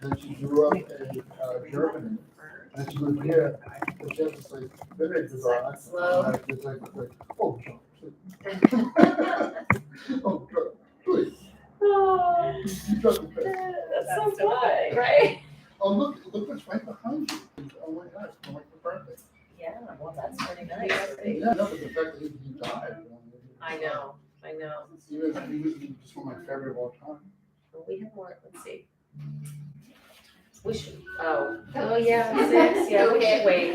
that she grew up in Germany, and she moved here, and she has this like very bizarre accent. Like, it's like, oh, John, oh, John, please. Oh, You drive me crazy. that's so funny, right? Oh, look what's right behind you. Oh my gosh, it's my birthday. Yeah, well, that's pretty nice. Yeah, no, but the fact that he died. I know. He was just one of my favorite of all time. We have more, let's see. We should, yeah, 6, yeah, we should wait.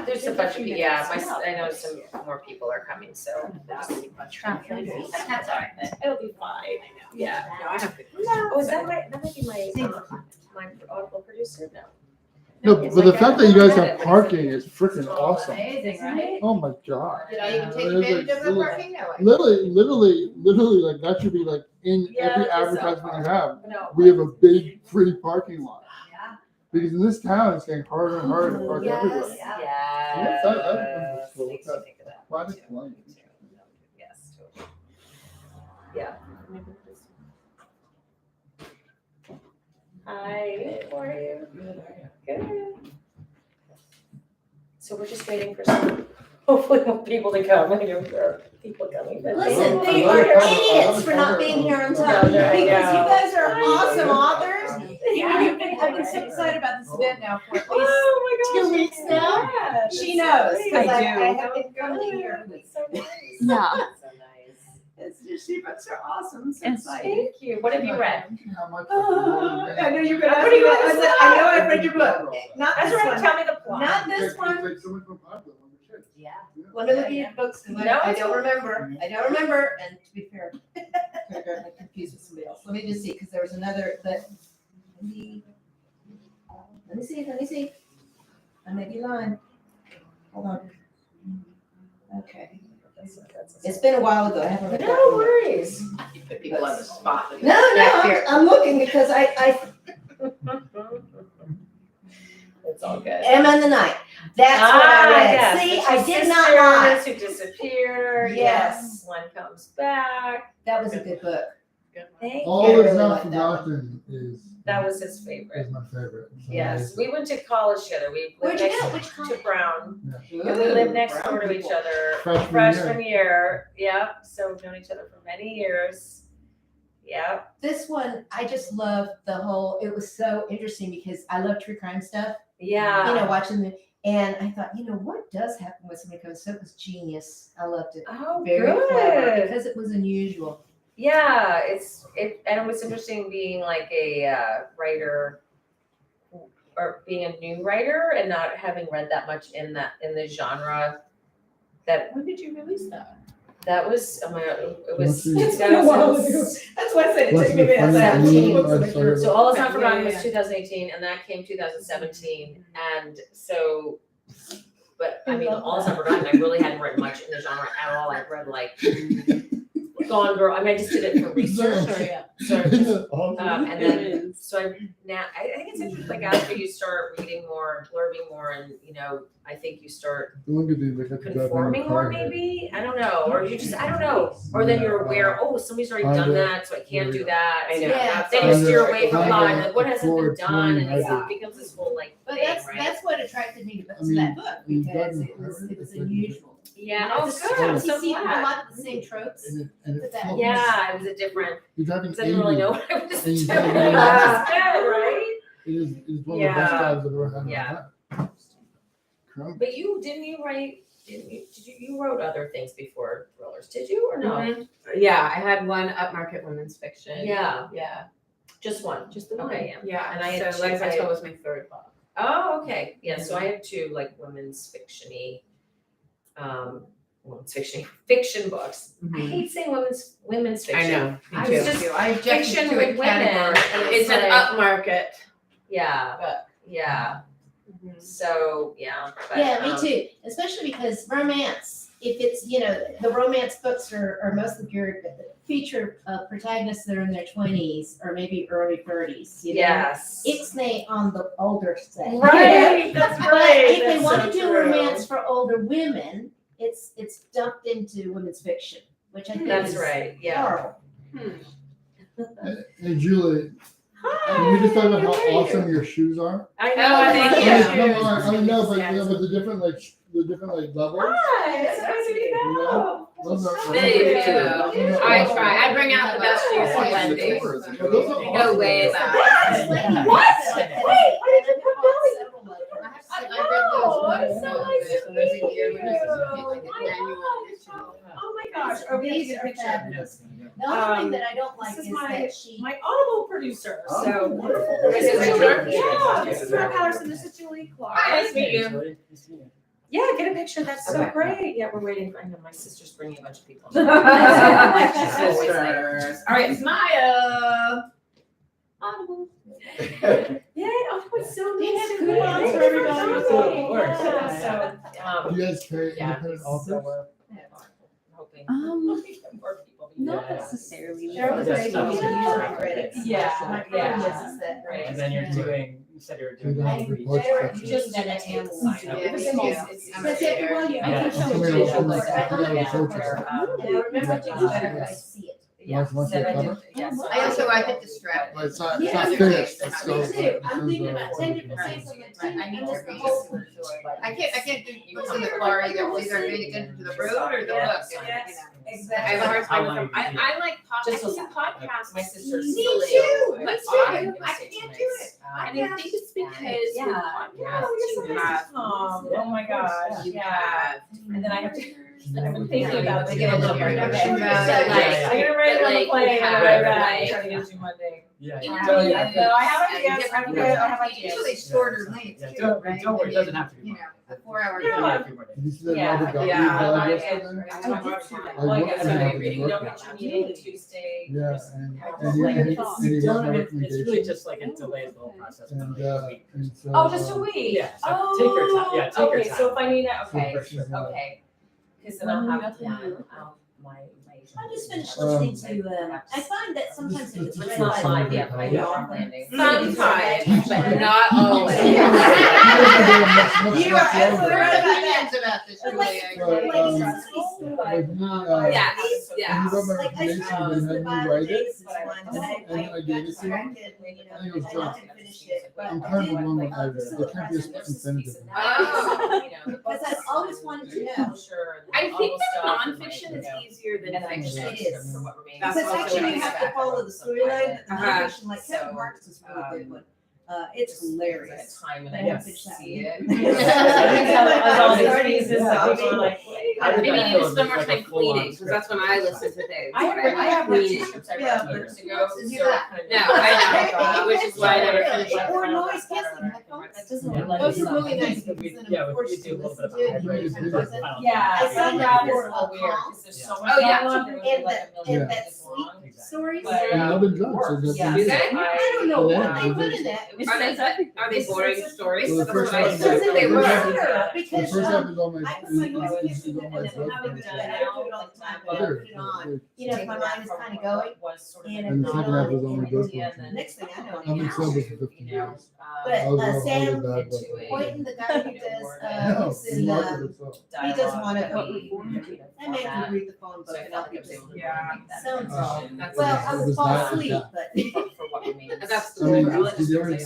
There's a bunch of, I know some more people are coming, so. That's all right, it'll be fine. Yeah. No, I have to. Oh, is that right? That might be my audible producer? No. No, but the fact that you guys have parking is freaking awesome. Amazing, right? Oh my god. Did I even take There's, advantage like, of the little- parking? No. Literally, like that should be like in Yeah, every it's so advertisement you have. No. We have a big free parking lot. Yeah. Because in this town, it's getting harder and harder to park everywhere. Yes. What's that? Makes me think of that. Private plane. Yes, totally. Yeah. Hi, how are you? Good. So we're just waiting for some, hopefully more people to come. I know there are people coming. But Listen, I they love are it. idiots for not being here on time, Yeah, because you yeah. guys are awesome authors. I've been so excited about this event now for at least Oh my gosh. 2 weeks now. Yeah, She that's knows, so because great. I have been coming here. That's so nice. Yeah. That's so nice. It's just, she books are awesome, so Yes. exciting. Thank you. What have you read? How much? I know you're gonna What ask do you me want that. to I said, say? I know I've read your book. Not That's this right. one. Tell me the plot. Not this one. It's like so much more popular when we're kids. Yeah. Yeah. Let me look at your books, because No, I it's don't cool. remember. I don't remember, and to be fair, I could have gotten it confused with somebody else. Let me just see, because there was another that, let me see. I may be lying. Hold on. Okay. It's been a while ago. I haven't read that No one yet. worries. You put people on the spot. No, I'm looking because I It's all good. am in the night. That's what I read. Yes, See, the I two did not lie. sisters who disappear. Yes. One comes back. That was a good book. Thank All you. is really not like that one. forgotten is. That was his favorite. Is my favorite. So Yes, we went to college together. We Where'd lived you go? next Which to college? Brown. Ooh, And we lived next brown door to each people. other. Freshman year. Yep. So we've known each other for many years. Yep. This one, I just loved the whole, it was so interesting because I love true crime stuff, Yeah. you know, watching the, and I thought, what does happen when somebody comes, so it was genius. I loved it. Oh, Very clever, good. because it was unusual. Yeah, and it was interesting being like a writer or being a new writer and not having read that much in the genre. When did you release that? That was, oh my God, it was. It's been a while ago. That's why I said it What's took me a the minute. funny I was thing? like, I started- So All Is Not Yeah, Forgotten yeah, was 2018 and that came 2017. And so, but I mean, All Is Not Forgotten, I really hadn't read much in the genre at all. I've read like Gone Girl. I mean, I just did it for research. Sure, yeah. So Awesome. and then, so I think it's interesting, like after you start reading more, learning more, and I think you start Look at these, like, conforming more, maybe, I don't know, or you just, I don't know, or then you're aware, oh, somebody's already done that, so I can't do that. I know. Yeah. Then you steer away from Kinda God, like what hasn't been forward done, and swing, it becomes this whole like But thing, that's, right? that's what attracted me to I mean, that book, we've because gotten it was hurt. unusual. Yeah, You know, oh, it's good, I'm you so see a glad. lot of the same tropes. And it That- flows. Yeah, it was a different, He's having because I didn't really 80. know what I was And you doing. don't It know. was good, right? It is one of the best Yeah. jobs I've ever had in Yeah. my life. Correct. But you wrote other things before thrillers, did you, or no? Mhm. Yeah, I had one upmarket women's fiction. Yeah. Yeah. Just one. Just the one. Okay, yeah. Yeah, And I had so two, Legs I- Until was my third book. Oh, okay. Yeah, so I have two like women's fiction books. I hate saying women's fiction. I know. I Me was too. just I object fiction to with it women. category. And It's an like, upmarket yeah, book. yeah. So yeah. But, Yeah, me too, especially because romance, if it's, the romance books are mostly geared, feature protagonists that are in their 20s or maybe early 30s, Yes. Ixnay on the older side. Right. That's But right. if they That's want so to do true. romance for older women, it's dumped into women's fiction, which I think That's is right. Yeah. horrible. Hey, Julie, Can we just talk about how awesome your shoes are? I know, Oh, I thank think you. Come on, I know, but Yeah. the different levels. Hi, it's nice to meet you. Those are. There you those are- go. those are I awesome. try. I bring out the best shoes for Wendy. Well, those are Go awesome. way back. What? Wait, I didn't put belly. I have to say, I read those Oh, books. it's so nice to So there's a meet year when it's you. like an annual edition. Oh my gosh, These okay, are picture. fabulous. The only thing that I don't like this is is that she. My Audible producer, Oh, so. wonderful. This is Yeah, your- this is Mark Patterson, this is Julie Clark. Hi, nice to meet you. Yeah, get a picture, that's so Okay. great. Yeah, we're waiting, I know my sister's bringing a bunch of people. Sisters. All right, Maya. Audible. Yeah, oh, it's so Do you nice have to coupons meet for you. everybody? Yeah, Course. so, Do you guys carry yeah, independent so authors? we're hoping. Not Not necessarily. Cheryl was Yeah, ready stuff. to use my credits. Yeah, My problem is that. Right. And then you're doing, you said you were doing. Yeah. outreach. They were Just an animal sign up. Yeah, It's yeah. called- That's it, well, you. Yeah. I can show Come you. here, the come pictures. here, come here, Yeah, show us. where, and I remember to do better if I see it. Yeah, Want so the I did- cover? yeah, so I also, I did the strap. Well, it's not Yeah, finished, me it's still. Me too, I'm thinking this is, about 10 different things on the Right, team, I need and to that's the read whole. I can't do books in the car either. It's either reading it to the road or the book. Yes, I exactly. have a hard How time long with them. you do I like I Just listen a- to podcasts. My sister's. Me silly. too, me But too. I can't do it. And I think it's because with Yeah. podcasts, Oh, you have, oh my gosh, you yeah. have. And then I have to, I've been thinking about it. They get a little Okay. production Okay. value, So, like- I'm gonna write it on the like, plane you and have, write back, like- try to get you Monday. Yeah. You know, No, I have and ideas, I different- have ideas. Usually shorter lengths Yeah, too, don't, right? don't worry, it doesn't have to be. You know, a 4 hour. Yeah. drive. A few more days. Did you see that Yeah, Robert Gottlieb yeah, blog I yesterday? I Well, did I too. guess I I'm worked reading, on don't it. get your meeting Tuesday. Yeah, There's- and Well, he like, got it's- my It's really recommendation. just like it delays the whole process. by And, like a week. and so. Oh, just a week? Yeah, so take your time. Yeah, take your Okay, so if I need that, okay, For sure. okay. Cause then I'll have one, my. I just finished listening to, I find that sometimes if it's It's read not by. live yet, but I know I'm landing. Sometimes, but not always. You You are are absolutely right right opinions about this, But Julie. like, I But, agree. like, um, it's so Like me, Yeah, when yeah. you wrote my Like, I recommendation, just they had me write it, and I gave it to him. I think it was got junk. to finish it, but I'm I kind of did, wrong with either, there can't be a definitive. Oh. because I've always wanted to know. I think that nonfiction is easier than And then fiction. It is. That's Because also fiction, what I you have to expect. follow the storyline, but the Uh-huh. nonfiction, like Kevin Marks is a really good one. It's hilarious. Time and I I haven't didn't finished that see one. it. As all these pieces that people are like, wait. How did Maybe that you need feel? to spend more Like a time full-on cleaning, because that's when I listen to things. I have Cleaning. scripts I Yeah, wrote years ago, let's so do it that. kind of- No, I know, which is why I never finished it. Or noise canceling headphones, that doesn't, Yeah, those are like- really nice, We- because then yeah, I'm we forced do to a little listen bit to it. of and hybrid. it kind of doesn't- Yeah, I sound like that this, were a little weird, calm. because there's so much Oh, yeah. going on, there would be And like that, a million and that pages sweet long. stories. But, And Melvin Jones said that. Yeah. too. Okay. I don't know Yeah. what they put in that. Are they boring stories? So the That's first what I half- said they the were. first half- Sure, The because, first half is all my, I put my is noise on canceling my and then book. having done it, I don't do it all the time, but I There, put it on. there. You know, if my mind is kind of going, And the second half is all my book. next thing I know, I'm in I'm sub out. with 50 years. But, I was Sam all the bad into book. it. Boynton, the guy who does, No, who's he in, marketed himself. he does one of, I make you read the phone book and I'll be just, sounds wrong. That's Well, nice. I It would was fall not asleep, that. but, That's I mean, cool. did you ever-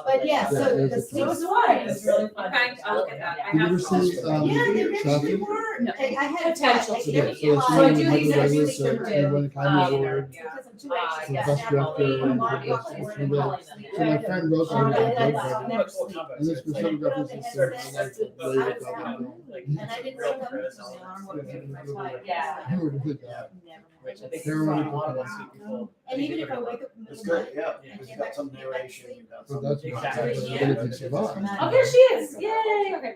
but yeah, Yeah, so there's the a sleep ton. stories. It's really fun. Okay, I'll look at that. I Did you have ever see, Yeah, they're actually Chappie? were, No. I had. Potential I to never be. So realized So I do Michael these that every Douglas, week. he won the Academy Award. Because I'm too Ah, anxious to yeah. get Best down. director I'm and already best- off the word and and then- falling asleep. So my friend wrote Oh, something I about like book that. club. Never sleep. And this specific episode said, like, the way it got me going. And I didn't wake up until my alarm woke me up with my flight. Yeah. You were really good. Never. Which I think They're is really a lot of cool. us people. And even if I wake up in the It's middle of good, the night, yeah, I because you came got back some to get back to narration, sleep. you got So some. that's Exactly. what Yeah. ability to survive. Oh, there she is, yay, okay.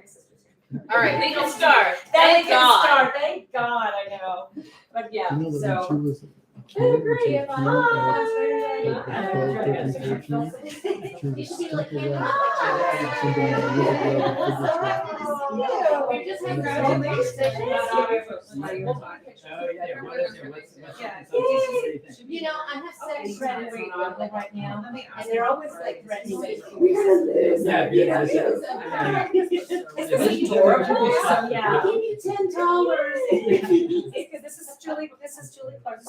All right, legal start. Thank Thank God. God, thank God, I know, but yeah, You know that when she so. was a Oh, kid, when great, she yeah, was hi. she was a couple of You should be like, something like that. We're just having a conversation about audiobooks while you're talking. Oh, yeah, what is it? What's Yeah. the consensus? What do you think? You know, I have seven credits on Audible right now, Let me and ask they're you. always like threatening me. Yeah, yeah, Yeah. Is this adorable? Yeah. Give you $10. This is Julie Clark, this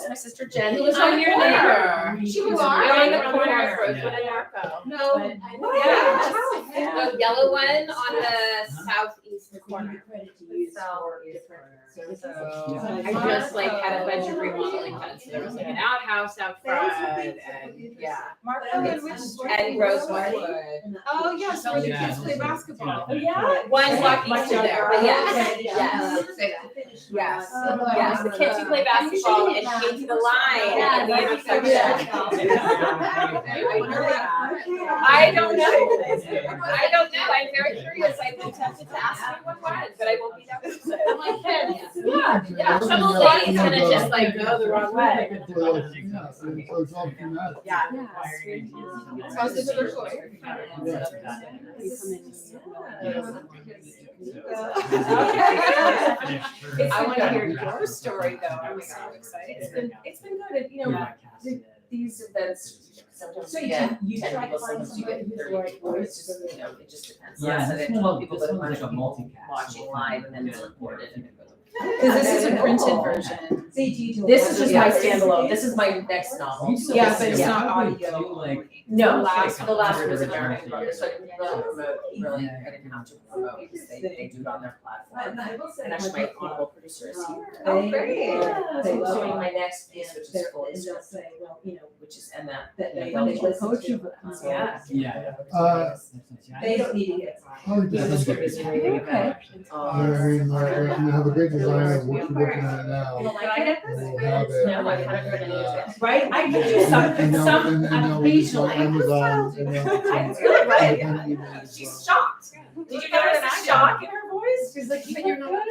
is my sister Jen, who I'm lives on your neighbor. neighbor. She You was are? on the You're on corner the of corner. Rosewood and Marco. No. Yeah. The yellow one on the southeast corner. I just like had a bunch of remodeling done, so there was like an outhouse out front and Marco and which? and Rosewood. Oh, yes, where the Yeah. kids play basketball. Yeah. Yeah. One block east of there, but yes, Okay. yes, say that. Yes, Oh, yes, the kids who play basketball and skate to the line in the intersection. I don't know. I don't know. I'm very curious. I'm tempted to ask you what was, but I won't be that person. I'm like, yeah. Some old lady's gonna just like go the wrong way. Yeah. Sounds good to their story. I want to hear your story though. I'm so excited. It's been good, you know, these events sometimes So you you get can- you 10 try people, to find sometimes you get someone who's 30 right people, for it's just, you know, it just depends. Yeah, So this they have 12 people, this but a one's bunch like of a people multicast. watching live and then it's recorded and it goes. Because this is a printed version. This is just my standalone, this is my next novel. So Yeah, this but is- it's not Probably audio. do, like, No, the the last one was original American video. Brothers, so I didn't really promote, really, Yeah. I didn't have to promote because they do it on their platform. I will say And actually my Audible producer is here. Oh, great. So They I'm love doing it. my next piece, which is full, And they'll say, well, you know, which is, and that. that they they'll they do listen poetry to. books, Yeah. Yeah. They don't need to get. He's just gonna be reading about. You have a big design of what you're looking at now. You don't like it? We'll have it. No, I haven't read any of it. Right, I could do And they'll release on occasionally. Amazon, and they'll- It's really good. Yeah. She's shocked. Did you notice the shock in her voice? She's like, But you're not.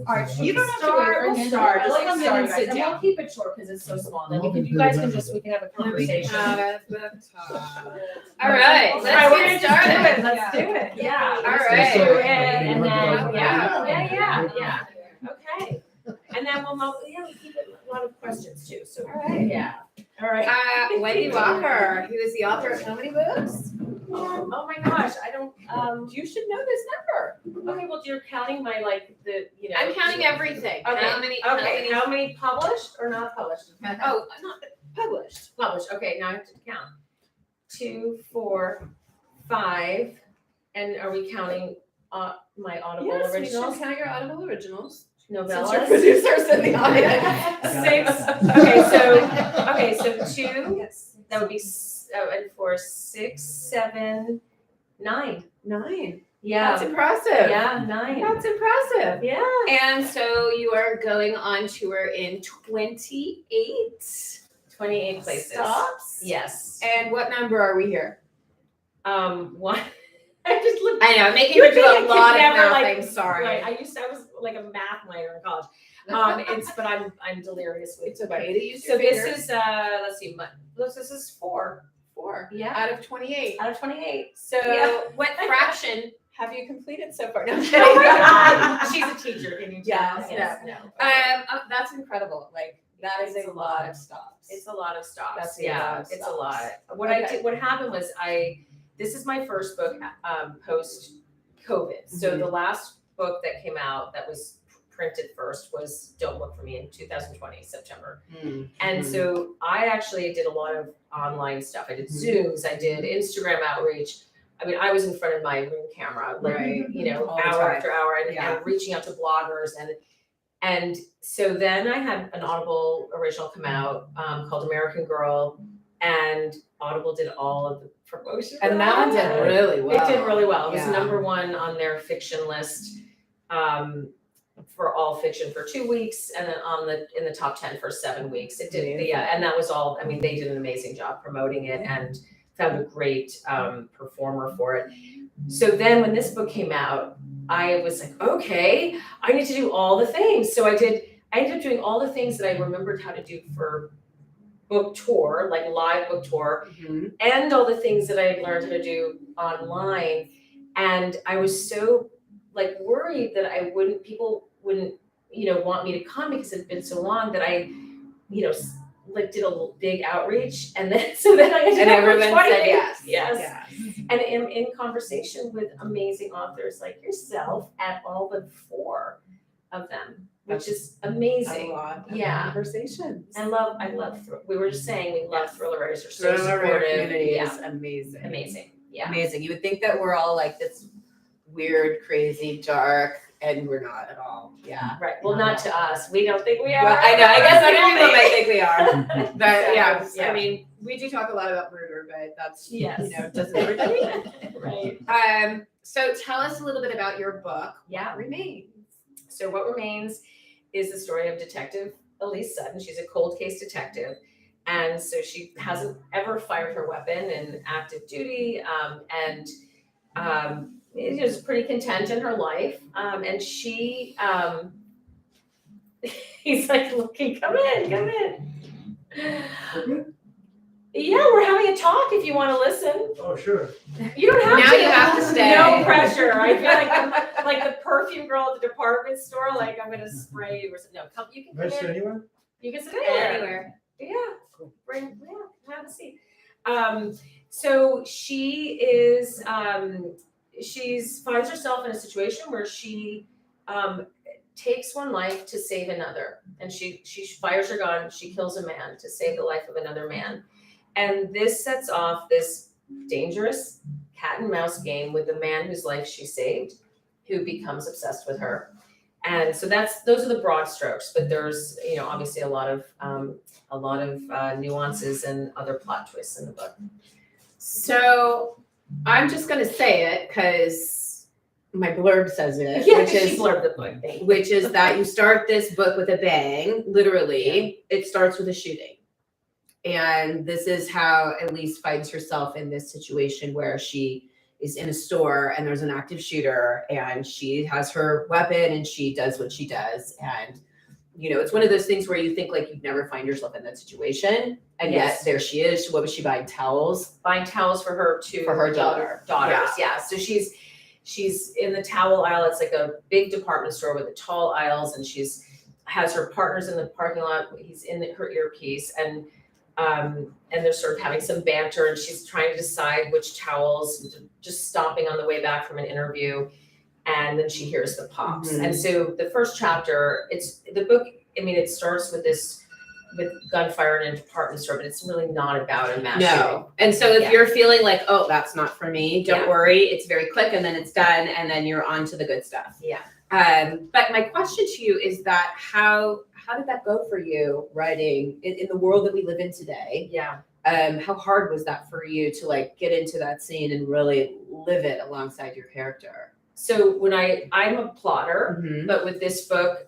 All right, you don't have to We'll wait. start. Let's come in and sit And we'll down. keep it short because it's so small. Then we can, you guys can just, we can have a conversation. All right, All right, let's we're get gonna just do started. it. Let's do it. Yeah. All let's right. do it. And then, Yeah. yeah. Okay. And then we'll keep it a lot of questions too, so. All right. Yeah. All right. Wendy Walker, who is the author of how many books? Oh my gosh, I don't, you should know this number. Okay, well, you're counting my, like, you know. I'm counting everything. Okay, How many? Okay, how many published or not published? Oh, not published. Published, okay, now I have to count. 2, 4, 5, and are we counting, my Audible Yes, we originals? should count your Audible originals. Since your Novellas? producers in the audience. 6, so 2, that would be, and 4, 6, 7, 9. 9. Yeah, That's impressive. yeah, 9. That's impressive. Yeah. And so you are going on tour in 28 28 places. stops. Yes. And what number are we here? One. I just looked. I know, I'm making her do a lot of Never, math. like, I'm sorry. Right. I was like a math minor in college. But I'm delirious with It's okay to use So your this fingers. is this is 4. 4 Yeah. out of 28. Out of 28. So Yeah. what fraction have you completed so far? No, I'm Oh kidding. my God. She's a teacher. Can you tell? Yes, No. That's incredible. Like that is a lot of stops. It's a lot of stops. That's a yeah, lot of it's a stops. lot. What Okay. what happened was this is my first book post COVID. So the last book that came out that was printed first was Don't Look for Me in 2020 September. And so I actually did a lot of online stuff. I did Zooms, I did Instagram outreach. I mean, I was in front of my room camera, like, Right. you know, All the hour time. after hour and, Yeah. and reaching out to bloggers and so then I had an Audible original come out called American Girl, and Audible did all of the promotion. And that did really well. It did really well. It was Yeah. #1 on their fiction list for all fiction for 2 weeks, and then in the top 10 for 7 weeks. It did, yeah, and that was all. I mean, they did an amazing job promoting it and found a great performer for it. So then when this book came out, I was like, okay, I need to do all the things. So I ended up doing all the things that I remembered how to do for book tour, like live book tour, and all the things that I had learned how to do online. And I was so like worried that people wouldn't, want me to come because it had been so long that I, like did a big outreach and then, so then I ended And up with everyone 20 said pages. yes. Yes. And am in conversation with amazing authors like yourself at all but 4 of them, which is amazing. A lot of Yeah. conversations. I love, we were just saying, we love thriller writers, they're so Thriller writer supportive. community Yeah, is amazing. amazing, yeah. Amazing. You would think that we're all like this weird, crazy, dark, and we're not at all. Yeah. Right, well, not to us, we don't think we are. Well, I know. I guess other people might think. think we are, but So, yeah. yeah. I mean, we do talk a lot about murder, but that's Yes. doesn't everybody? Right, So tell us a little bit about your book. yeah. What Remains. So What Remains is the story of Detective Elise Sutton. She's a cold case detective. And so she hasn't ever fired her weapon in active duty, and is pretty content in her life. And she, he's like, looking, come in. Yeah, we're having a talk if you want to listen. Oh, sure. You don't have Now to. you have to stay. No pressure. I feel like I'm like the perfume girl at the department store. Like I'm gonna spray you or something. No, come. You can Nice come in. anywhere? You can sit anywhere. Anywhere. Yeah. Have a seat. So she is. She's finds herself in a situation where she takes one life to save another, and she fires her gun. She kills a man to save the life of another man. And this sets off this dangerous cat and mouse game with the man whose life she saved, who becomes obsessed with her. And so those are the broad strokes, but there's, obviously a lot of nuances and other plot twists in the book. So I'm just gonna say it because my blurb says it, Yeah, which she is blurbed the book. Thank you. which is that you start this book with a bang. Literally, it starts with a shooting. And this is how Elise finds herself in this situation where she is in a store and there's an active shooter and she has her weapon and she does what she does. And, it's one of those things where you think like you'd never find yourself in that situation. And Yes. yet there she is. What was she buying? Towels? Buying towels for her daughter. daughters. Yeah. So she's in the towel aisle. It's like a big department store with the tall aisles, and has her partners in the parking lot. He's in her earpiece, and they're sort of having some banter, and she's trying to decide which towels, just stopping on the way back from an interview, and then she hears the pops. Mhm. And so the first chapter, it starts with gunfire in a department store, but it's really not about a mass shooting. No. And so if Yeah. you're feeling like, oh, that's not for me, don't Yeah. worry. It's very quick and then it's done and then you're on to the good stuff. Yeah. But my question to you is that how did that go for you writing in the world that we live in today? Yeah. How hard was that for you to like get into that scene and really live it alongside your character? So when I'm a plotter, Mhm. but with this book,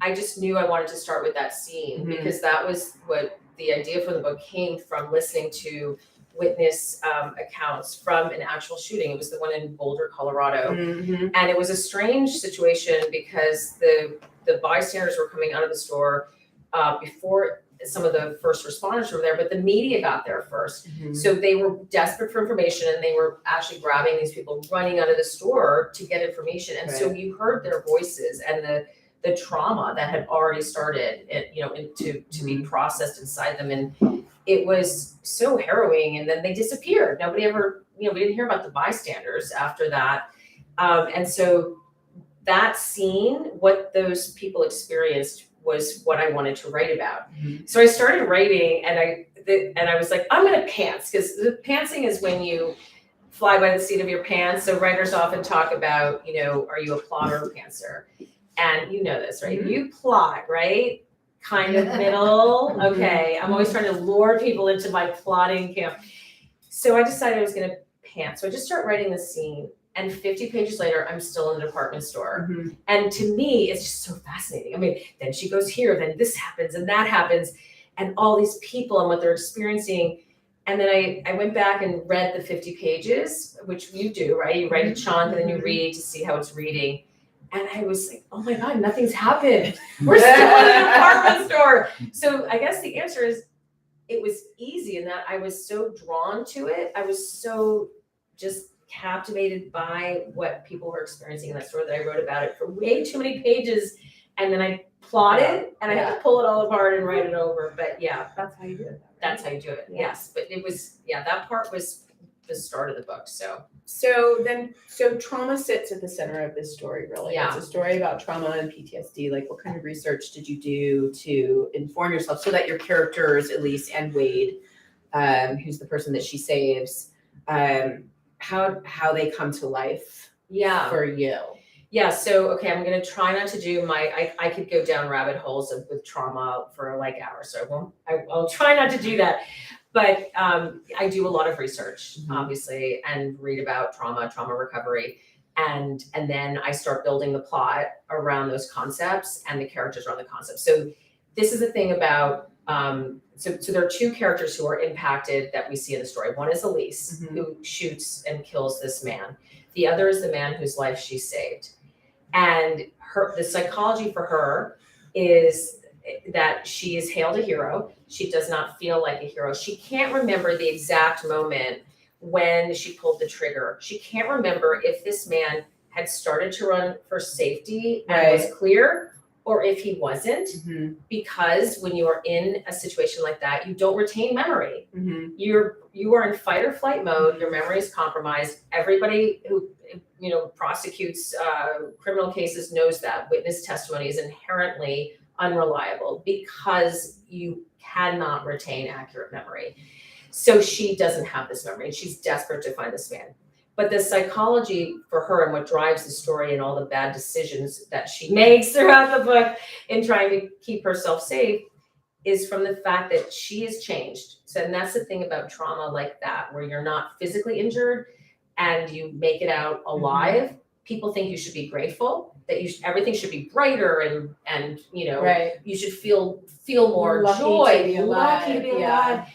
I just knew I wanted to start with that scene, Mhm. because that was what the idea for the book came from, listening to witness accounts from an actual shooting. It was the one in Boulder, Colorado. Mhm. And it was a strange situation because the bystanders were coming out of the store before some of the first responders were there, but the media got there first. Mhm. So they were desperate for information, and they were actually grabbing these people, running out of the store to get information. And so you heard their voices and the trauma that had already started, to be processed inside them. And it was so harrowing. And then they disappeared. Nobody ever, we didn't hear about the bystanders after that. And so that scene, what those people experienced, was what I wanted to write about. Mhm. So I started writing, and I was like, I'm gonna pants, because the pantsing is when you fly by the seat of your pants. So writers often talk about, are you a plotter or pantser? And you know this, right? Mhm. You plot, right? Kind of middle. Okay. I'm always trying to lure people into my plotting camp. So I decided I was gonna pant. So I just started writing the scene. And 50 pages later, I'm still in the department store. Mhm. And to me, it's just so fascinating. I mean, then she goes here, then this happens and that happens, and all these people and what they're experiencing. And then I went back and read the 50 pages, which you do, right? You write a chunk and then you read to see how it's reading. And I was like, oh my God, nothing's happened. We're still in the department store. So I guess the answer is, it was easy in that I was so drawn to it. I was so just captivated by what people were experiencing in that story that I wrote about it for way too many pages, and then I plotted and I had to pull it all apart and write it over. But yeah, That's how you do it. that's how you do it. Yeah. Yes, but it was that part was the start of the book. So So trauma sits at the center of this story, really. Yeah. It's a story about trauma and PTSD. Like, what kind of research did you do to inform yourself so that your characters, at least, and Wade, who's the person that she saves, how they come to life for you? Yeah, so okay, I'm gonna try not to do I could go down rabbit holes with trauma for like hours, so I'll try not to do that. But I do a lot of research, obviously, and read about trauma recovery, and then I start building the plot around those concepts and the characters around the concepts. So this is the thing about so there are two characters who are impacted that we see in the story. One is Elise, who shoots and kills this man. The other is the man whose life she saved. And the psychology for her is that she is hailed a hero. She does not feel like a hero. She can't remember the exact moment when she pulled the trigger. She can't remember if this man had started to run for safety and was clear, or if he wasn't, because when you are in a situation like that, you don't retain memory. You are in fight or flight mode. Your memory is compromised. Everybody who prosecutes criminal cases knows that witness testimony is inherently unreliable because you cannot retain accurate memory. So she doesn't have this memory, and she's desperate to find this man. But the psychology for her and what drives the story and all the bad decisions that she makes throughout the book in trying to keep herself safe is from the fact that she has changed. So, and that's the thing about trauma like that, where you're not physically injured and you make it out alive. People think you should be grateful, that everything should be brighter and you should feel more lucky joy, to be alive. lucky to be alive.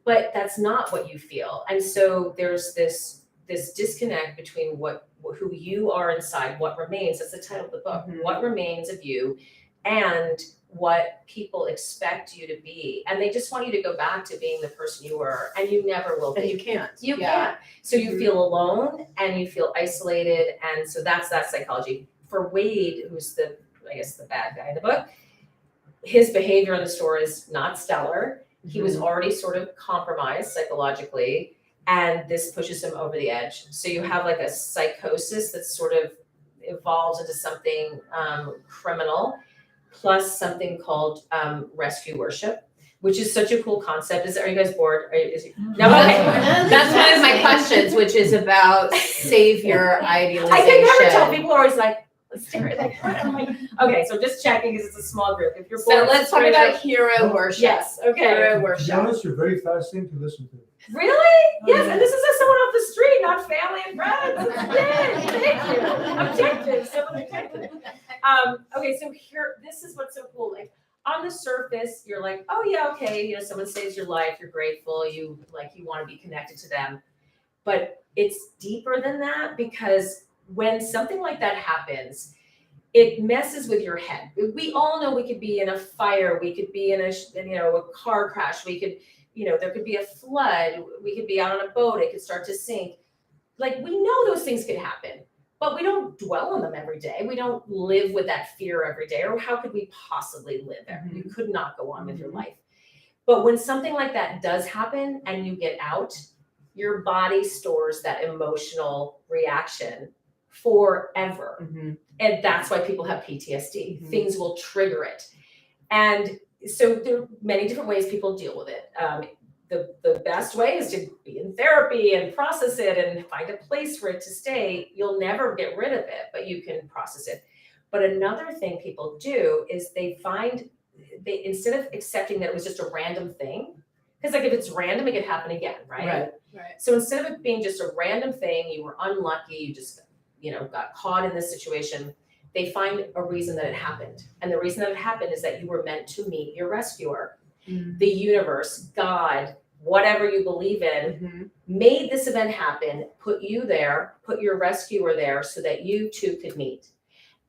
But that's not what you feel. And so there's this disconnect between who you are inside, what remains. That's the title of the book. What remains of you and what people expect you to be. And they just want you to go back to being the person you were, and you never will be. And you can't. You can't. So you feel alone and you feel isolated. And so that's that psychology. For Wade, who's the bad guy in the book, his behavior in the store is not stellar. He was already sort of compromised psychologically, and this pushes him over the edge. So you have like a psychosis that sort of evolves into something criminal, plus something called rescue worship, which is such a cool concept. Are you guys bored? That's one of my questions, which is about savior idealization. I can never tell. People are always like, let's stare at that. I'm like, okay, so just checking because it's a small group. If you're bored, So let's talk about hero worship. Yes, okay. Hero To be worship. honest, you're very fascinating to listen to. Really? Yes, and this is someone off the street, not family and friends. Yay, thank you. Objective, someone objective. Okay, so here, this is what's so cool. Like on the surface, you're like, oh yeah, okay, someone saves your life, you're grateful, you want to be connected to them. But it's deeper than that, because when something like that happens, it messes with your head. We all know we could be in a fire, we could be in a car crash, we could, there could be a flood, we could be out on a boat, it could start to sink. Like, we know those things could happen, but we don't dwell on them every day. We don't live with that fear every day, or how could we possibly live there? You could not go on with your life. But when something like that does happen and you get out, your body stores that emotional reaction forever. And that's why people have PTSD. Things will trigger it. And so there are many different ways people deal with it. The best way is to be in therapy and process it and find a place for it to stay. You'll never get rid of it, but you can process it. But another thing people do is they instead of accepting that it was just a random thing, because like if it's random, it could happen again, right? So instead of it being just a random thing, you were unlucky, you just got caught in this situation, they find a reason that it happened. And the reason that it happened is that you were meant to meet your rescuer. The universe, God, whatever you believe in, made this event happen, put you there, put your rescuer there so that you two could meet.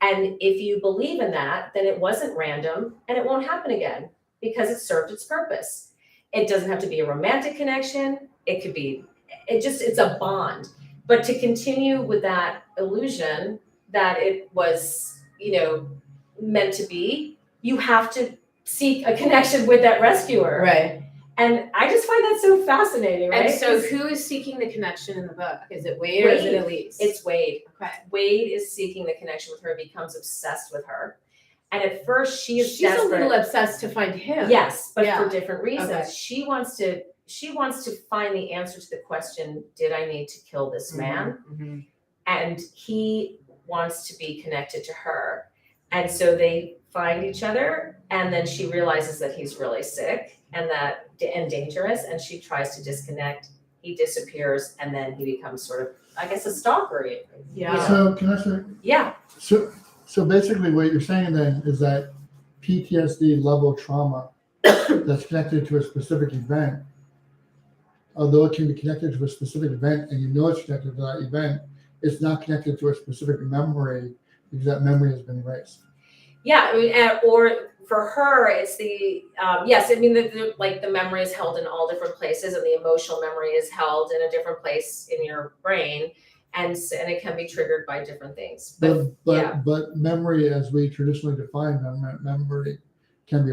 And if you believe in that, then it wasn't random and it won't happen again because it served its purpose. It doesn't have to be a romantic connection. It could be it's a bond. But to continue with that illusion that it was, meant to be, you have to seek a connection with that rescuer. Right. And I just find that so fascinating, right? And so who is seeking the connection in the book? Is it Wade or is it Elise? It's Wade. Okay. Wade is seeking the connection with her, becomes obsessed with her. And at first she is She's desperate. a little obsessed to find him. Yes, but Yeah. for different reasons. Okay. She wants to find the answer to the question, did I need to kill this man? Mm-hmm. And he wants to be connected to her. And so they find each other, and then she realizes that he's really sick and dangerous, and she tries to disconnect. He disappears, and then he becomes sort of, I guess, a stalker. Yeah. So can I say, Yeah, so basically what you're saying then is that PTSD level trauma that's connected to a specific event, although it can be connected to a specific event and you know it's connected to that event, it's not connected to a specific memory because that memory has been erased. yeah. I mean, or for her, it's the yes. I mean, the memory is held in all different places, and the emotional memory is held in a different place in your brain, and it can be triggered by different things. But memory, as we traditionally define memory, can be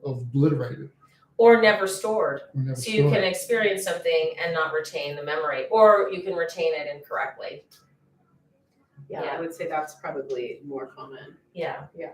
obliterated Or never stored. or never So you stored. can experience something and not retain the memory, or you can retain it incorrectly. Yeah, Yeah. I would say that's probably more common. Yeah. Yeah.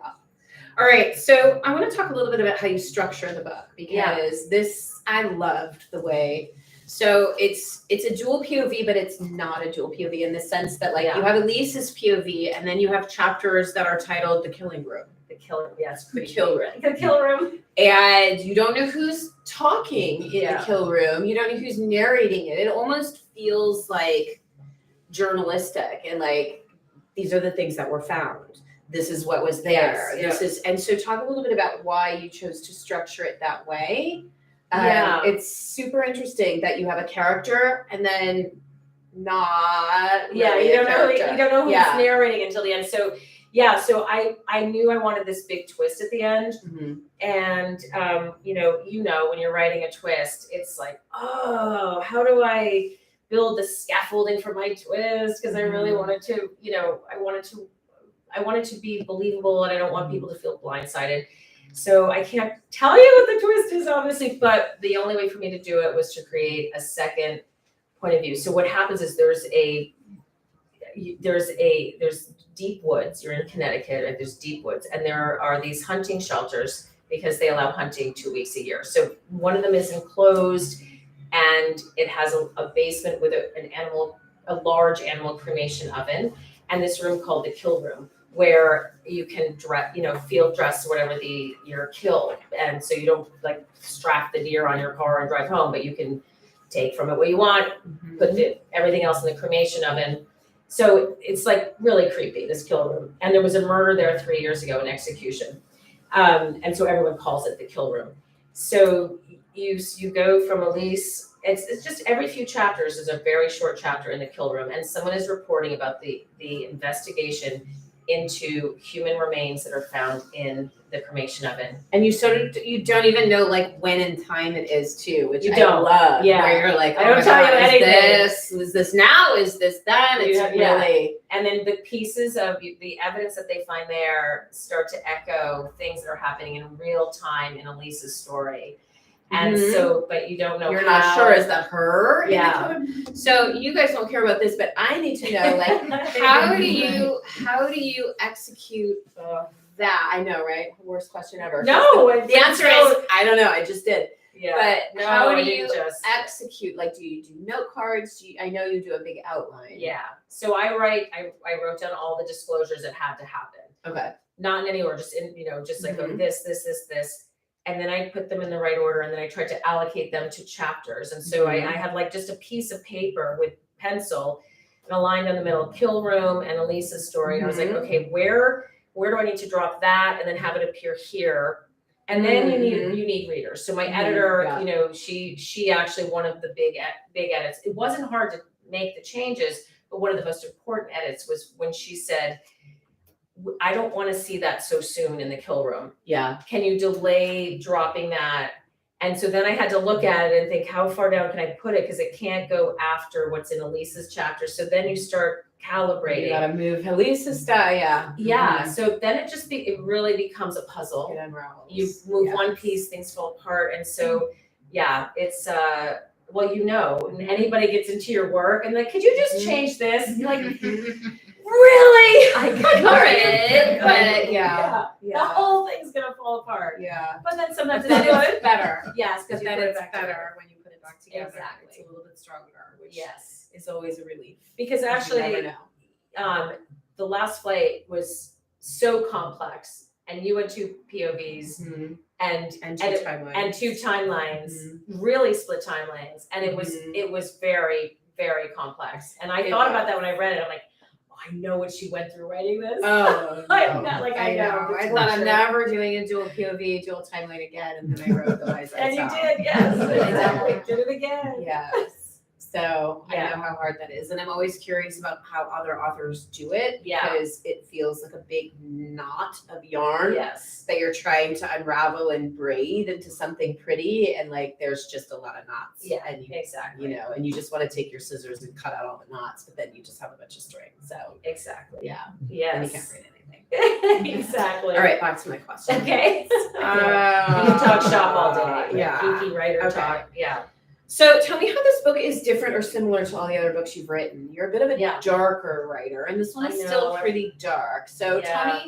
All right. So I want to talk a little bit about how you structure the book because I loved the way. So it's a dual POV, but it's not a dual POV in the sense that you have Elise's POV and then you have chapters that are titled The Killing Room. The kill room. Yes. The Kill Room. The kill room. And you don't know who's talking in Yeah. the kill room. You don't know who's narrating it. It almost feels like journalistic and these are the things that were found. This is what was there. Yes, And so talk a little bit about why you chose to structure it that way. Yeah. It's super interesting that you have a character and then not Yeah, really you a don't know character. who's Yeah. narrating until the end. So yeah, so I knew I wanted this big twist at the end. Mhm. And when you're writing a twist, it's like, oh, how do I build the scaffolding for my twist? Because I really wanted to, I wanted to be believable, and I don't want people to feel blindsided. So I can't tell you what the twist is, obviously, but the only way for me to do it was to create a second point of view. So what happens is there's deep woods. You're in Connecticut, and there's deep woods, and there are these hunting shelters because they allow hunting 2 weeks a year. So one of them is enclosed, and it has a basement with a large animal cremation oven, and this room called the kill room, where you can field dress whatever you're killed, and so you don't strap the deer on your car and drive home, but you can take from it what you want, put everything else in the cremation oven. So it's really creepy, this kill room. And there was a murder there 3 years ago, an execution. And so everyone calls it the kill room. So you go from Elise, it's just every few chapters is a very short chapter in the kill room, and someone is reporting about the investigation into human remains that are found in the cremation oven. And you don't even know when in time it is too, which You I don't. love. Yeah. Where you're like, I don't tell you anything. Is this now? Is this then? It's Yeah. really. And then the pieces of the evidence that they find there start to echo things that are happening in real time in Elise's story. And so, but you don't know You're how. not sure, is that her? in the Yeah. killer? So you guys don't care about this, but I need to know, how do you execute that? I know, right? Worst question ever. No, The answer is, I don't know, I just did. yeah. But No, how I do didn't you just execute? Do you do note cards? I know you do a big outline. Yeah. So I wrote down all the disclosures that had to happen. Okay. Not in any order, just Mhm. this. And then I put them in the right order, and then I tried to allocate them to chapters. And so I had just a piece of paper with pencil and a line down the middle, kill room and Elisa's story. And I was like, okay, where do I need to drop that and then have it appear here? And then you need readers. So my editor, Yeah. she actually, one of the big edits, it wasn't hard to make the changes, but one of the most important edits was when she said, I don't want to see that so soon in the kill room. Yeah. Can you delay dropping that And so then I had to look at it and think, how far down can I put it? Because it can't go after what's in Elisa's chapter. So then you start calibrating. You gotta move Elisa's style, yeah. Yeah, so then it really becomes a puzzle. It unravels. You move Yeah. one piece, things fall apart, and so yeah, it's well, when anybody gets into your work and like, could you just change this? And you're like, really? I got it, But yeah, the yeah, whole thing's gonna fall apart. yeah. But then sometimes But then it's it's good. better. Yes, But because you then put it it's back together. better when you put it back together. Exactly. It's a little bit stronger, which Yes, is always a relief. because 'cause you never actually, know. the last flight was so complex, and you had two POVs, and And two and, timelines. and two timelines, really split timelines, and it was very, very complex. And I It thought about that when I read it. I'm like, oh, I know what she went through writing this. Oh, I'm not like I know. I thought I'm never doing a dual POV, dual timeline again, and then I wrote the Liza. And you did, yes. Exactly. Did it again. Yes. So Yeah. I know how hard that is, and I'm always curious about how other authors do it Yeah. because it feels like a big knot of yarn Yes. that you're trying to unravel and braid into something pretty, and like there's just a lot of knots. Yeah, and you exactly. and you just want to take your scissors and cut out all the knots, but then you just have a bunch of string. So Exactly. yeah, Yes. and you can't braid anything. Exactly. All right, back to my question. Okay. Uh, You can talk shop all day. Yeah. Geeky writer Okay. talk. Yeah. So tell me how this book is different or similar to all the other books you've written. You're a bit of a Yeah. darker writer, and this one I is still know. pretty dark. So Yeah.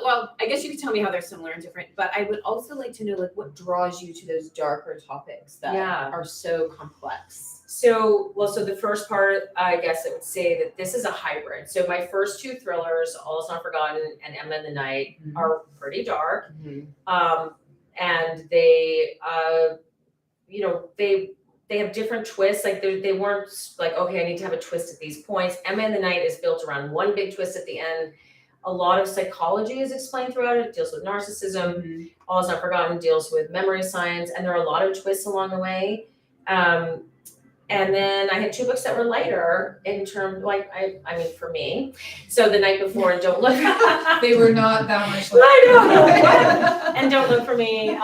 well, I guess you could tell me how they're similar and different, but I would also like to know like what draws you to those darker topics that Yeah. are so complex. So the first part, I guess I would say that this is a hybrid. So my first two thrillers, All Is Not Forgotten and Emma in the Night, Mhm. are pretty dark. And they, they have different twists. Like they weren't like, okay, I need to have a twist at these points. Emma in the Night is built around one big twist at the end. A lot of psychology is explained throughout it. It deals with narcissism. All Is Not Forgotten deals with memory science, and there are a lot of twists along the way. And then I had two books that were lighter in terms, like I mean for me. So The Night Before and Don't Look. They were not that much. I know. And Don't Look for Me.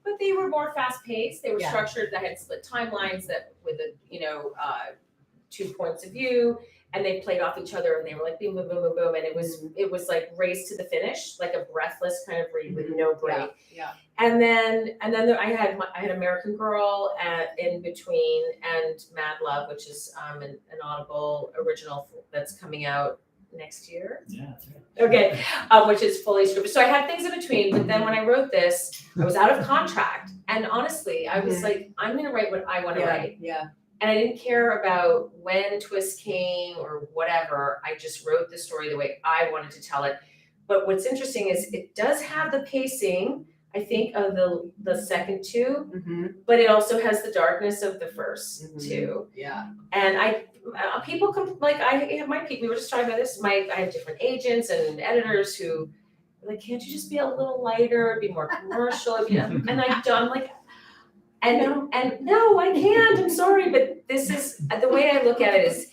But they were more fast paced. They were Yeah. structured. That had split timelines that with a 2 points of view, and they played off each other, and they were like boom, boom, boom, boom, boom, and it was like race to the finish, like a breathless kind of read with no break. Yeah. And then I had American Girl in between, and Mad Love, which is an Audible original that's coming out next year. Yeah. Okay, which is fully scripted. So I had things in between, but then when I wrote this, I was out of contract, and honestly, I was like, I'm gonna write what I want to write, Yeah. and I didn't care about when twists came or whatever. I just wrote the story the way I wanted to tell it. But what's interesting is it does have the pacing, I think, of the second two, but it also has the darkness of the first two. Yeah. And people I have my people. We were just talking about this. I have different agents and editors who are like, can't you just be a little lighter, be more commercial? And I'm like, and no, I can't. I'm sorry, but this is the way I look at it is,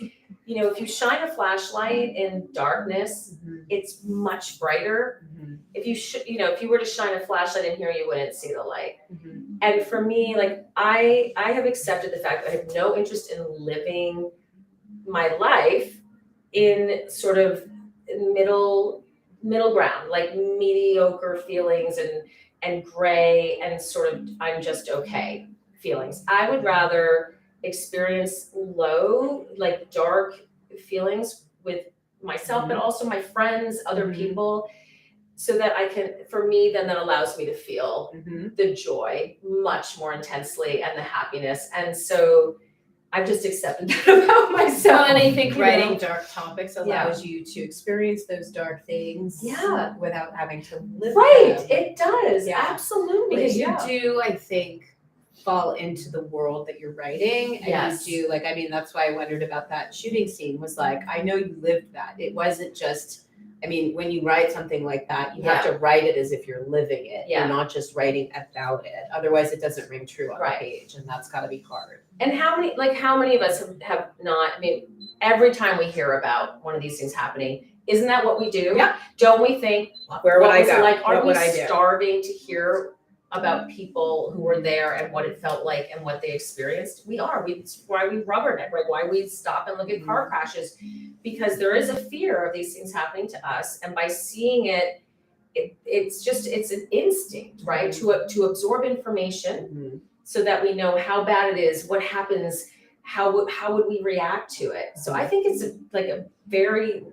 if you shine a flashlight in darkness, it's much brighter. If you were to shine a flashlight in here, you wouldn't see the light. And for me, like I have accepted the fact that I have no interest in living my life in sort of middle ground, like mediocre feelings and gray and sort of I'm just okay feelings. I would rather experience low, like dark feelings with myself, but also my friends, other people, so that I can, for me, then that allows me to feel the joy much more intensely and the happiness. And so I've just accepted that about myself. And I think you writing know? dark topics allows you to experience those dark things without having to live Right, them. it does, Yeah. absolutely. Because you do, I think, fall into the world that you're writing. And Yes. you do, that's why I wondered about that shooting scene was like, I know you lived that. It wasn't just, when you write something like that, you have to write it as if you're living it. Yeah. You're not just writing about it. Otherwise it doesn't ring true on Right. the page. And that's gotta be hard. And how many of us have not, every time we hear about one of these things happening, isn't that what we do? Yeah. Don't we think, Where would what I was it go? like? What Aren't we would I do? starving to hear about people who were there and what it felt like and what they experienced. It's why we rubberneck, right? Why we stop and look at car crashes, because there is a fear of these things happening to us. And by seeing it, it's an instinct, right? To absorb information so that we know how bad it is, what happens, how would we react to it. So I think it's a very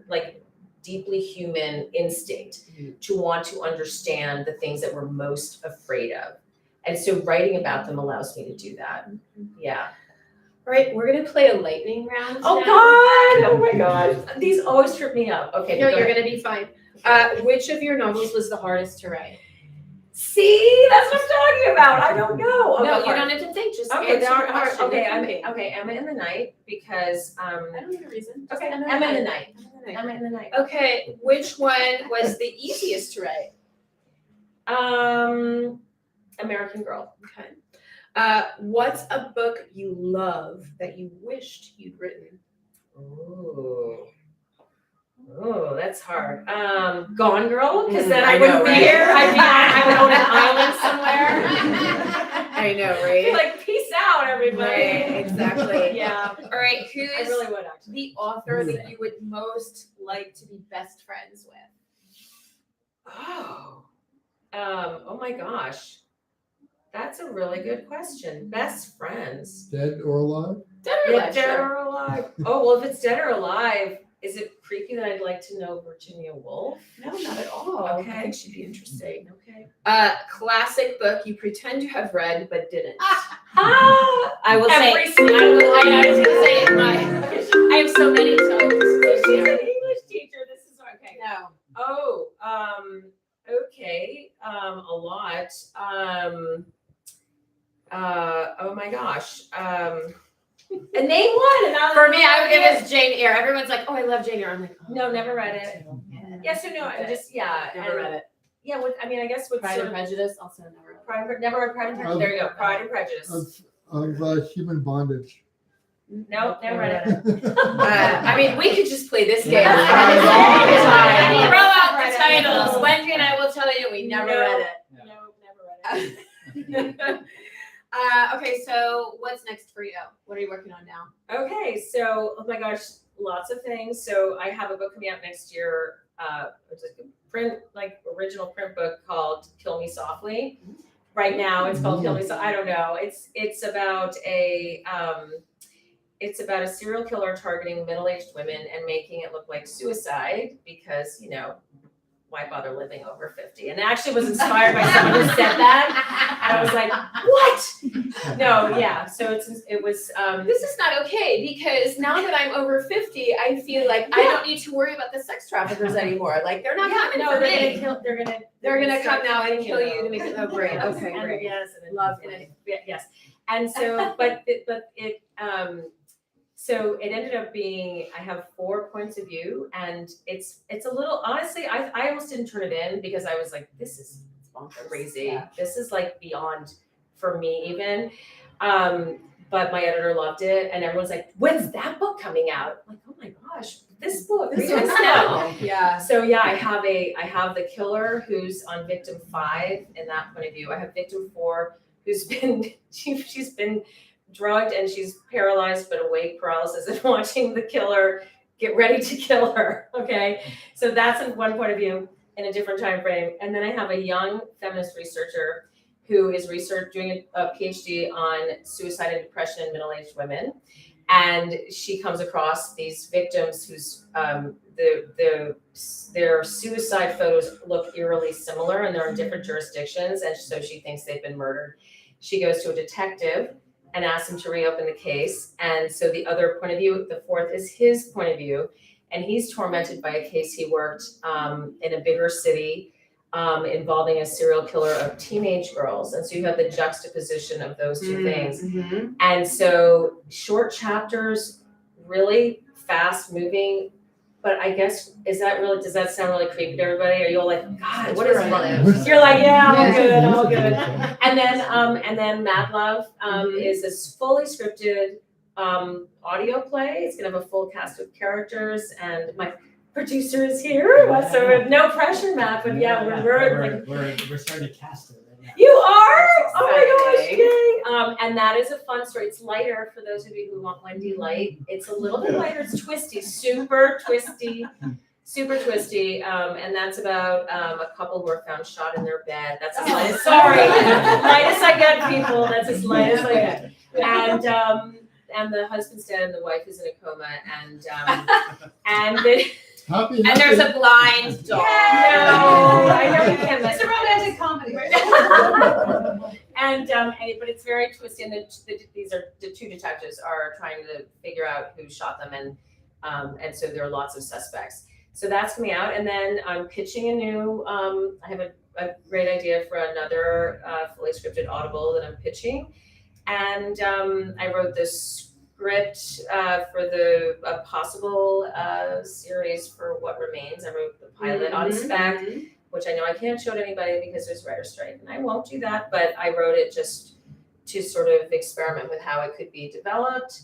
deeply human instinct to want to understand the things that we're most afraid of. And so writing about them allows me to do that. Yeah. All right, we're gonna play a lightning round Oh now. God, oh my God. These always trip me up. Okay. No, go you're ahead. gonna be fine. Which of your novels was the hardest to write? See, that's what I'm talking about. I don't know. No, Okay, you don't have to think, just Okay, answer there the are, question. okay, It can be. Emma in the Night, because, I don't need a reason. Just okay, Emma Emma in the Knight. Night. Emma in the Night. Okay, which one was the easiest to write? American Girl. Okay. What's a book you love that you wished you'd written? Ooh. Oh, that's hard. Gone Girl, because then I I wouldn't know, be right? here. I would own an island somewhere. I know, I'd right? be like, peace out, everybody. Right, exactly. Yeah, All right, I who's really would actually. the author that you would most like to be best friends with? Oh my gosh. That's a really good question. Best friends. Dead or alive? Dead or Yeah, alive, dead sure. or alive. Oh, well, if it's dead or alive, is it creepy that I'd like to know Virginia Woolf? No, not at all. I Okay. think she'd be interesting. Okay. Classic book you pretend to have read but didn't. I will say. Every single I was gonna say I have so many, so I'll just She's an English teacher. This is okay. No. Oh, okay. A lot. Oh my gosh. And name one. And For me, it was Jane Eyre. Everyone's like, "Oh, I love Jane Eyre." I'm like, No, never read it. Yes or no? I just never read it. Yeah. What I mean, I guess what Pride sort and of Prejudice, also never read it. never read Pride and Prejudice. There you go. Pride and Prejudice. Of human bondage. No, never read it. I mean, we could just play this game. Yeah. Throw out the titles. Wendy and I will tell you, we never No. read it. No, never read it. Okay, so what's next for you? What are you working on now? Okay, so oh my gosh, lots of things. So I have a book coming out next year. It's a original print book called Kill Me Softly. Right now, it's called Kill Me I don't know. It's about a serial killer targeting middle-aged women and making it look like suicide because why bother living over 50? And it actually was inspired by someone who said that. And I was like, what? No, yeah. So it was. This is not okay because now that I'm over 50, I feel like I don't need to worry about the sex traffickers anymore. Like they're not coming for me. They're gonna come now and kill you to make it look great. Okay, And great. yes, and Love yes. And so, but it so it ended up being, I have 4 points of view, and it's a little, honestly, I almost didn't turn it in because I was like, this is crazy. Yeah. This is like beyond for me even. But my editor loved it, and everyone's like, when's that book coming out? I'm like, oh my gosh, this book, This yes, one's now. Yeah. So yeah, I have the killer who's on victim 5 in that point of view. I have victim 4 who's been she's been drugged and she's paralyzed but awake paralysis and watching the killer get ready to kill her. Okay, so that's in one point of view in a different time frame. And then I have a young feminist researcher who is doing a PhD on suicide and depression in middle-aged women. And she comes across these victims whose their suicide photos look eerily similar and they're in different jurisdictions. And so she thinks they've been murdered. She goes to a detective and asks him to reopen the case. And so the other point of view, the 4th, is his point of view. And he's tormented by a case he worked in a bigger city involving a serial killer of teenage girls. And so you have the juxtaposition of those two things. Mm-hmm. And so short chapters, really fast moving. But I guess, does that sound really creepy to everybody? Are you all like, God, what is it? You're like, yeah, all good. And then Mad Love is a fully scripted audio play. It's gonna have a full cast of characters, and my producer is here. So no pressure, Matt. But yeah, we're starting to cast it. You are? Oh my gosh, Exciting. yay. And that is a fun story. It's lighter for those of you who want Wendy light. It's a little bit lighter. It's twisty, super twisty. Super twisty, and that's about a couple who are found shot in their bed. That's as light as, sorry, light as I get, people. That's as light as I get. And the husband's dead and the wife is in a coma, and the, Happy, And there's a blind dog. no, I know you can't. It's a romantic comedy. But it's very twisty, and these are the two detectives are trying to figure out who shot them, and so there are lots of suspects. So that's coming out, and then I'm pitching a new. I have a great idea for another fully scripted Audible that I'm pitching, and I wrote this script for a possible series for What Remains. I wrote the pilot on spec, which I know I can't show to anybody because there's writer's strike, and I won't do that. But I wrote it just to sort of experiment with how it could be developed.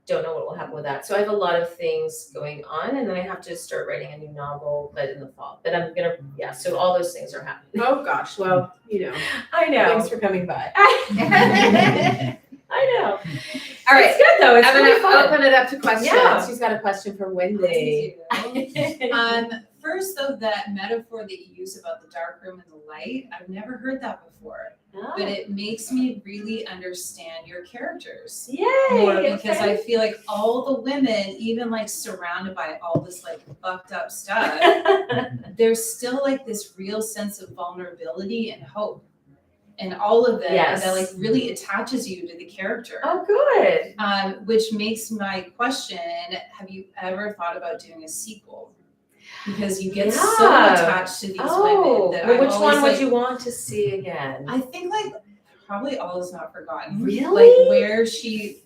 Don't know what will happen with that. So I have a lot of things going on, and then I have to start writing a new novel, but in the fall. But I'm gonna, so all those things are happening. Oh gosh, well, I know. thanks for coming by. I know. All right, It's good though. It's I'm really gonna fun. open it up to questions. Yeah. She's got a question for Wendy. First though, that metaphor that you use about the dark room and the light, I've never heard that before. But it makes me really understand your characters more Yay! because I feel like all the women, even like surrounded by all this like fucked up stuff, there's still like this real sense of vulnerability and hope. And all of them Yes. that like really attaches you to the character. Oh, good. Which makes my question, have you ever thought about doing a sequel? Because you get so Yeah. attached to these Oh, women that well, I'm which always one would like, you want to see again? I think like probably All Is Not Forgotten. Really? Like where she,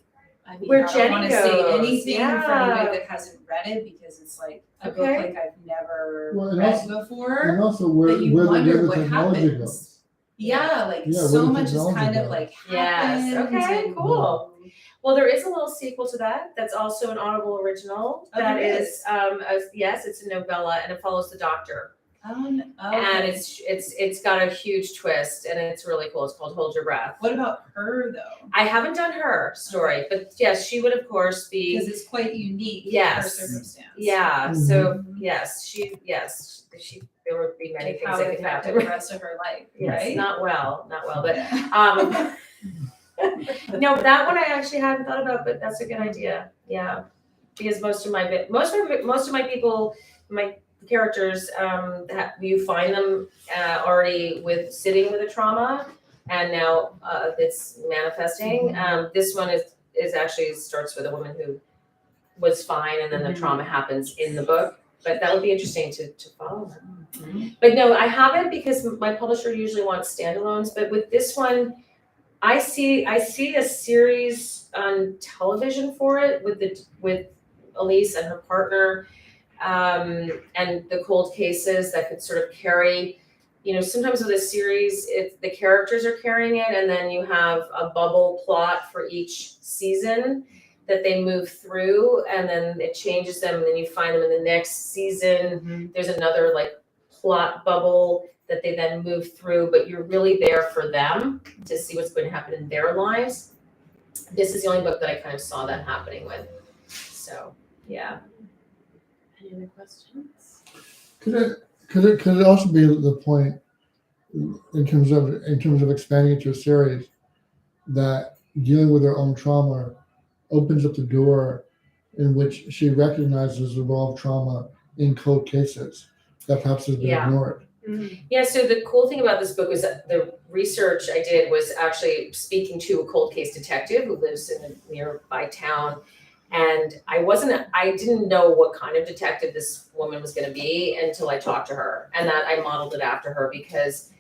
I mean, Where I don't Jenny want to say goes, anything for yeah. anybody that hasn't read it because it's like a book Okay. like I've never Well, and read also- before. And also where But you the wonder what technology happens. goes. Yeah, like Yeah, so where the much is technology kind of goes. like Yes, happened okay, and- cool. Well, there is a little sequel to that. That's also an Audible original. Oh, That there is, yes, it's a novella, and it follows the doctor. okay. And it's got a huge twist, and it's really cool. It's called Hold Your Breath. What about her though? I haven't done her story, but yes, she would of course be. Because it's quite unique. Yes. Her circumstance. Yeah. So yes, there would be many Like things how that it could affected happen. the rest of her life, Yes, right? not well, but no, that one I actually hadn't thought about, but that's a good idea. Yeah, because most of my people, my characters, you find them already sitting with a trauma, and now it's manifesting. This one is actually starts with a woman who was fine, and then the trauma happens in the book. But that would be interesting to follow. But no, I haven't because my publisher usually wants standalones. But with this one, I see a series on television for it with Elise and her partner, and the cold cases that could sort of carry. Sometimes with a series, the characters are carrying it, and then you have a bubble plot for each season that they move through, and then it changes them, and then you find them in the next season. There's another like plot bubble that they then move through, but you're really there for them to see what's going to happen in their lives. This is the only book that I kind of saw that happening with. So, yeah. Any other questions? Could it also be the point in terms of expanding it to a series that dealing with her own trauma opens up the door in which she recognizes evolved trauma in cold cases that perhaps has been ignored? Yeah, so the cool thing about this book was that the research I did was actually speaking to a cold case detective who lives in a nearby town. And I didn't know what kind of detective this woman was gonna be until I talked to her. And that I modeled it after her because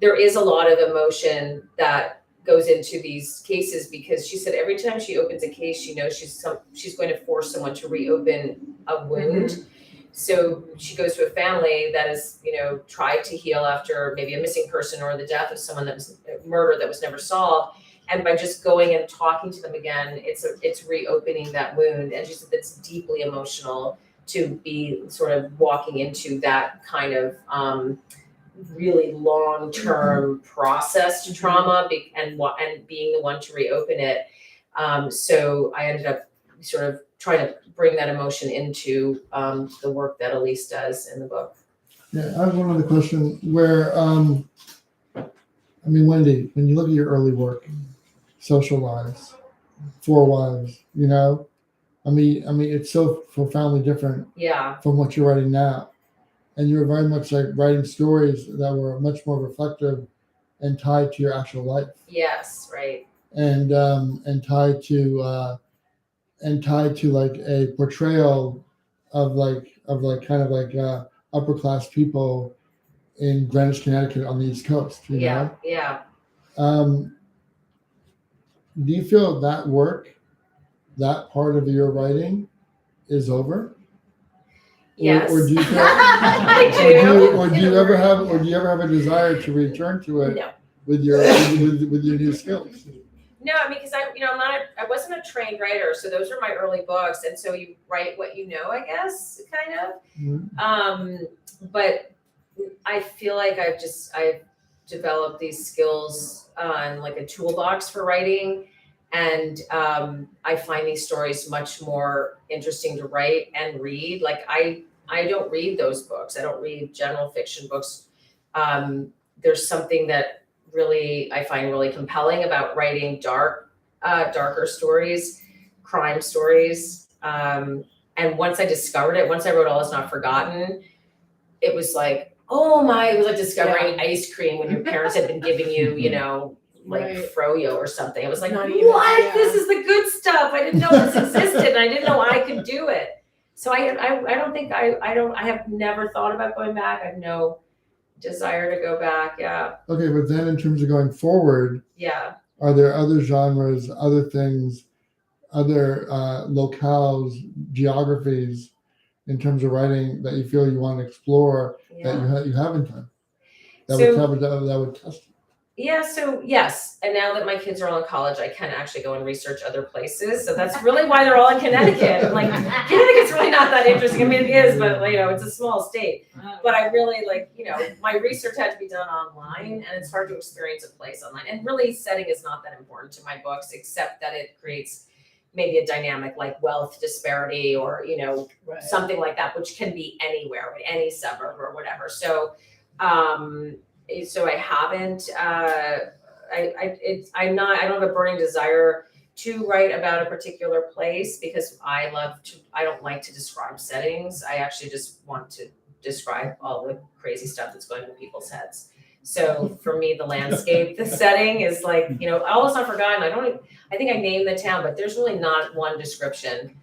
there is a lot of emotion that goes into these cases, because she said every time she opens a case, she knows she's going to force someone to reopen a wound. So she goes to a family that is, tried to heal after maybe a missing person or the death of someone that was murder that was never solved. And by just going and talking to them again, it's reopening that wound. And she said that's deeply emotional to be sort of walking into that kind of really long-term process to trauma and being the one to reopen it. So I ended up sort of trying to bring that emotion into the work that Elise does in the book. Yeah, I have one other question where, Wendy, when you look at your early work, Social Lives, Four Wives, it's so profoundly different Yeah, from what you're writing now. And you were very much like writing stories that were much more reflective and tied to your actual life. yes, right. And tied to like a portrayal of kind of like upper class people in Greenwich, Connecticut on the East Coast. You Yeah, know? yeah. Do you feel that work, that part of your writing, is over? Yes. Or do you feel, I do. or do you ever have a desire to return to it No. with your new skills? No, I mean, because I wasn't a trained writer, so those were my early books, and so you write what you know, I guess, kind of. Mhm. But I feel like I've developed these skills on like a toolbox for writing, and I find these stories much more interesting to write and read. Like I don't read those books. I don't read general fiction books. There's something that really I find really compelling about writing darker stories, crime stories. And once I discovered it, once I wrote All Is Not Forgotten, it was like, it was like discovering ice cream when your parents had been giving you, like froyo or something. It was like, what? This is the good stuff. I didn't know this existed, and I didn't know I could do it. So I have never thought about going back. I have no desire to go back. Yeah. Okay, but then in terms of going forward, Yeah. are there other genres, other things, other locales, geographies in terms of writing that you feel you want to explore that you haven't done? That would test you. Yeah, so yes, and now that my kids are all in college, I can actually go and research other places. So that's really why they're all in Connecticut. Like, Connecticut's really not that interesting. I mean, it is, but it's a small state. But I really my research had to be done online, and it's hard to experience a place online. And really, setting is not that important to my books, except that it creates maybe a dynamic like wealth disparity or something like that, which can be anywhere, right? Any suburb or whatever. So. So I haven't. I don't have a burning desire to write about a particular place because I don't like to describe settings. I actually just want to describe all the crazy stuff that's going on in people's heads. So for me, the landscape, the setting is like, All Is Not Forgotten. I think I named the town, but there's really not one description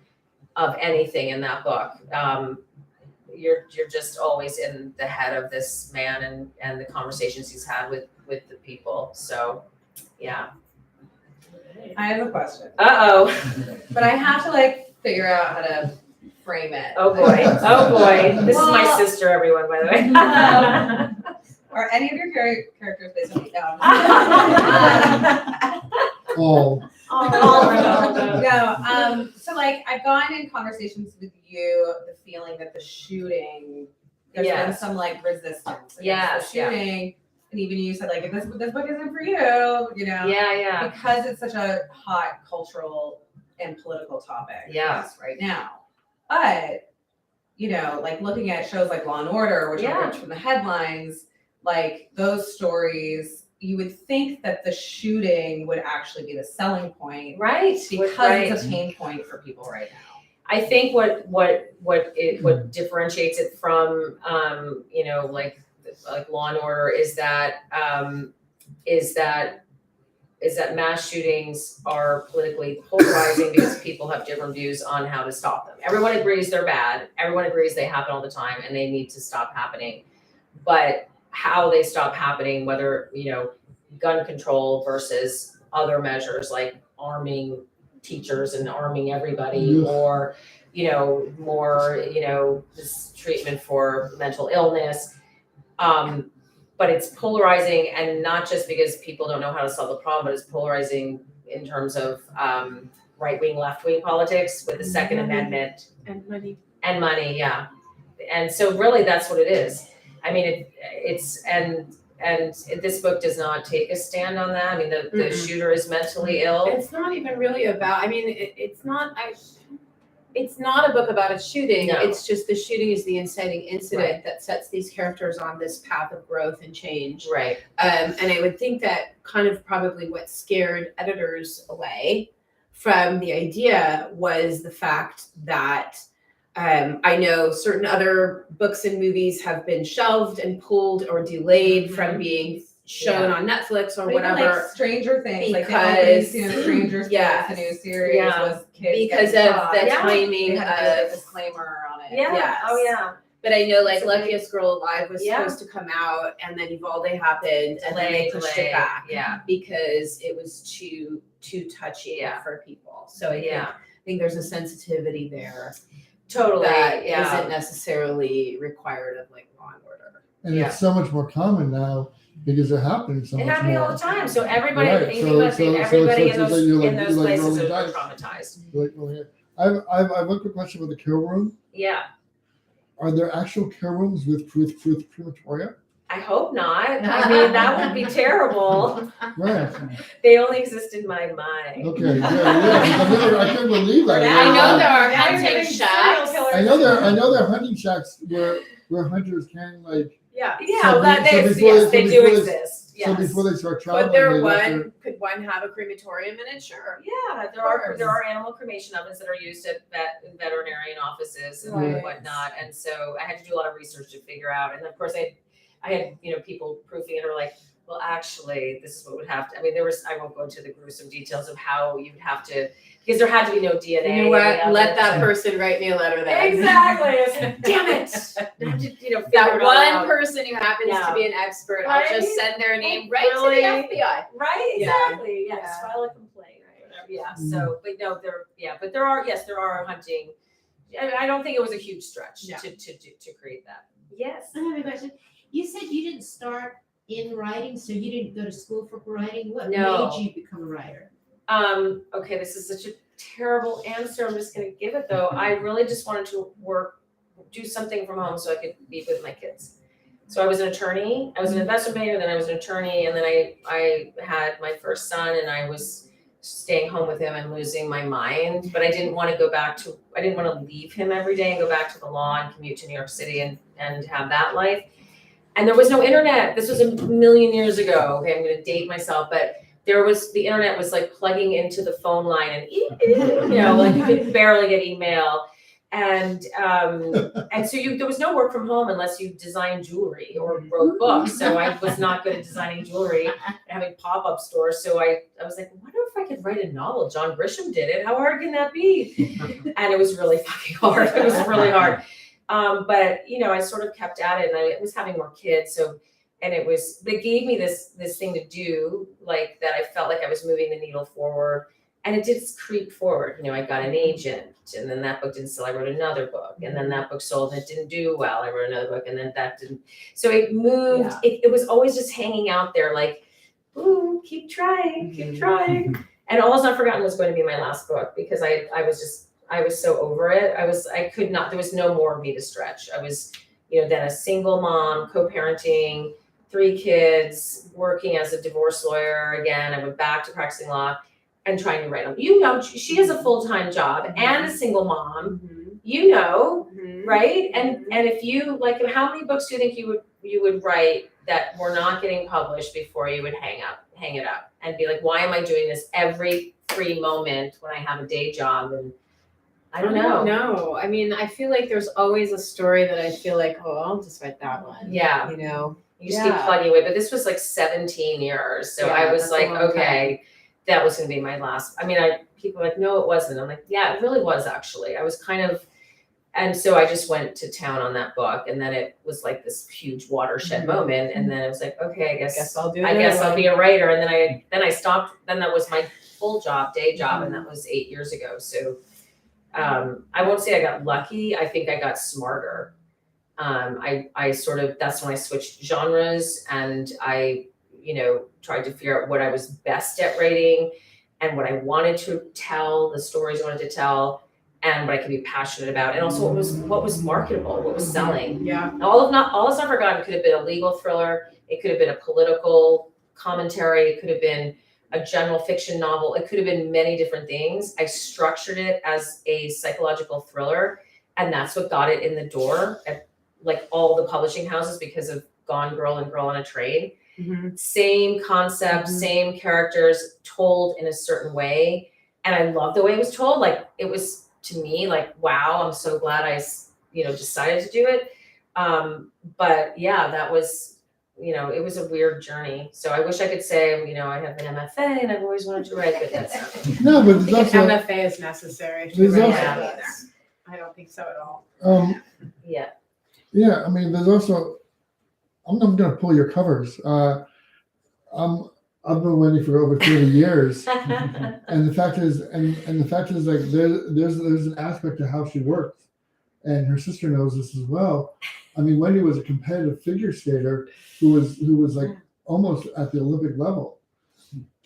of anything in that book. You're just always in the head of this man and the conversations he's had with the people. So, yeah. I have a question, Uh-oh. but I have to figure out how to frame it. Oh boy. This is my sister, everyone, by the way. Are any of your characters based on me? No. Oh. No. So I've gone in conversations with you, the feeling that the shooting, there's been some resistance against the shooting. And even you said if this book isn't for you, Yeah. because it's such a hot cultural and political topic right now. But, looking at shows like Law and Order, which are rich from the headlines, those stories, you would think that the shooting would actually be the selling point. Right. Because it's a pain point for people right now. I think what differentiates it from like Law and Order is that mass shootings are politically polarizing because people have different views on how to stop them. Everyone agrees they're bad. Everyone agrees they happen all the time and they need to stop happening. But how they stop happening, whether, gun control versus other measures like arming teachers and arming everybody or, more, this treatment for mental illness. But it's polarizing, and not just because people don't know how to solve the problem, but it's polarizing in terms of right-wing, left-wing politics with the Second Amendment. And money. And money, yeah. And so really that's what it is. I mean, and this book does not take a stand on that. I mean, the shooter is mentally ill. It's not even really about, I mean, it's not a book about a shooting. No. It's just the shooting is the inciting incident that sets these characters on this path of growth and change. Right. And I would think that kind of probably what scared editors away from the idea was the fact that I know certain other books and movies have been shelved and pulled or delayed from being shown on Netflix or But even, whatever. like Stranger Things, like the because- opening scene of Stranger Things, yes. the new series Yeah. was kids Because getting of shot. the Yeah. timing They had to do a of, disclaimer on it. Yeah. Yes. Oh yeah. but I know like It's a Luckiest Girl Alive was Yeah. supposed to come out and then Uvalde happened and then they pushed it back Yeah. because it was too touchy Yeah. for people. So I Yeah. think there's a sensitivity there Totally. that Yeah. isn't necessarily required of like Law and Order. And Yeah. it's so much more common now because it's happening so It's much happening more. all the time. So everybody, Right. you So- think about so- it, so- everybody so in those you're like- in those you're like places rolling is dice. traumatized. Like, well, yeah. I've one quick question about the kill room. Yeah. Are there actual kill rooms with crematoria? I hope not. I mean, that would be terrible. Right. They only exist in my mind. Okay. Yeah. I couldn't believe that. I know there are Now you're hunting giving serial shacks. killers- I know there are hunting shacks where hunters can like. Yeah. Yeah, So well, that be- so they, before yes, they- they so do before they- exist. So Yes. before they start traveling, Could there they have to- could one have a crematorium in it? Sure. Yeah, there are animal cremation ovens that are used at veterinarian offices and Right. whatnot. And so I had to do a lot of research to figure out. And of course I had, people proofing it or like, well, actually, this is what would have to, I mean, I won't go into the gruesome details of how you'd have to, because there had to be no DNA. You know what? in the Let that evidence. person write me a letter then. Exactly. It's like, damn it. I have to, figure That it all one out. person who happens Yeah. to be an expert, Right? I'll just send their name Like, right really? to the FBI. Right, Yeah. exactly. Yeah, just Yeah. file a complaint or whatever. Yeah. Mm. So, but no, but there are hunting. I don't think it was a huge stretch Yeah. to create that. Yes. I have a question. You said you didn't start in writing, so you didn't go to school for writing. What No. made you become a writer? Okay, this is such a terrible answer. I'm just gonna give it though. I really just wanted to do something from home so I could be with my kids. So I was an attorney. I was an investment banker, then I was an attorney, and then I had my first son, and I was staying home with him and losing my mind. But I didn't want to leave him every day and go back to the law and commute to New York City and have that life. And there was no internet. This was a million years ago. Okay, I'm gonna date myself, but the internet was like plugging into the phone line and like you could barely get email. And so there was no work from home unless you designed jewelry or wrote books. So I was not good at designing jewelry and having pop-up stores. So I was like, I wonder if I could write a novel. John Grisham did it. How hard can that be? And it was really fucking hard. It was really hard. But I sort of kept at it, and I was having more kids. So, and they gave me this thing to do, like that I felt like I was moving the needle forward. And it did creep forward. I got an agent, and then that book didn't sell. I wrote another book, and then that book sold and it didn't do well. I wrote another book, and then that didn't. So it moved. Yeah. It was always just hanging out there, like, ooh, keep trying. And All Is Not Forgotten was going to be my last book because I was so over it. I could not. There was no more of me to stretch. I was, then a single mom, co-parenting, 3 kids, working as a divorce lawyer again. I went back to practicing law. And trying to write them. She has a full-time job and a single mom, right? And if you how many books do you think you would write that were not getting published before you would hang it up and be like, why am I doing this every free moment when I have a day job? And I don't know. No, I mean, I feel like there's always a story that I feel like, oh, I'll just write that one. Yeah. You just keep plugging away. But this was like 17 years. So Yeah, I was that's a like, long okay. That was going to be my last. I mean, people are like, no, it wasn't. I'm like, yeah, it really was actually. I was and so I just went to town on that book, and then it was like this huge watershed moment. And then it was like, okay, I guess I'll do it. I guess I'll be a writer. And then I stopped. Then that was my full day job, and that was 8 years ago. So I won't say I got lucky. I think I got smarter. I sort of, that's when I switched genres, and I tried to figure out what I was best at writing and what I wanted to tell, the stories I wanted to tell. and what I could be passionate about, and also what was marketable, what was selling. Yeah. All is not forgotten could have been a legal thriller, it could have been a political commentary, it could have been a general fiction novel, it could have been many different things. I structured it as a psychological thriller, and that's what got it in the door at like all the publishing houses because of Gone Girl and Girl on a Train. Same concept, same characters told in a certain way. And I love the way it was told. Like it was to me like, wow, I'm so glad I, decided to do it. But yeah, that was, it was a weird journey. So I wish I could say, I have an MFA and I've always wanted to write, but that's not. No, but I there's think an also, MFA is necessary. to There's write also- that either. I don't think so at all. Yeah. yeah, I mean, there's also, I'm gonna pull your covers. I've known Wendy for over 30 years. And the fact is, like there's an aspect to how she works, and her sister knows this as well. I mean, Wendy was a competitive figure skater who was like almost at the Olympic level,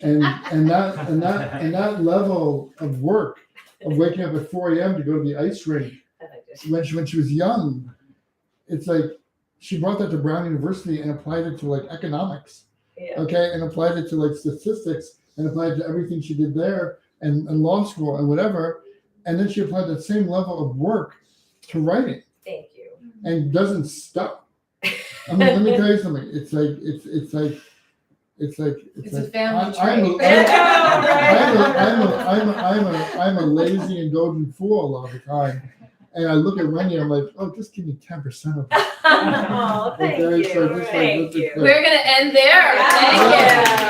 and that level of work, of waking up at 4 a.m. to go to the ice rink when she was young, it's like she brought that to Brown University and applied it to like economics. Yeah. Okay, and applied it to like statistics and applied it to everything she did there and law school and whatever. And then she applied that same level of work to writing Thank you. and doesn't stop. I mean, let me tell you something. It's like It's a like, family I'm a lazy, indulgent fool a lot of the time. And I look at Wendy, I'm like, oh, just give me 10% of it. Oh, thank Okay, you. so just like, Thank let's just you. like- We're gonna end there. Yeah. Thank you.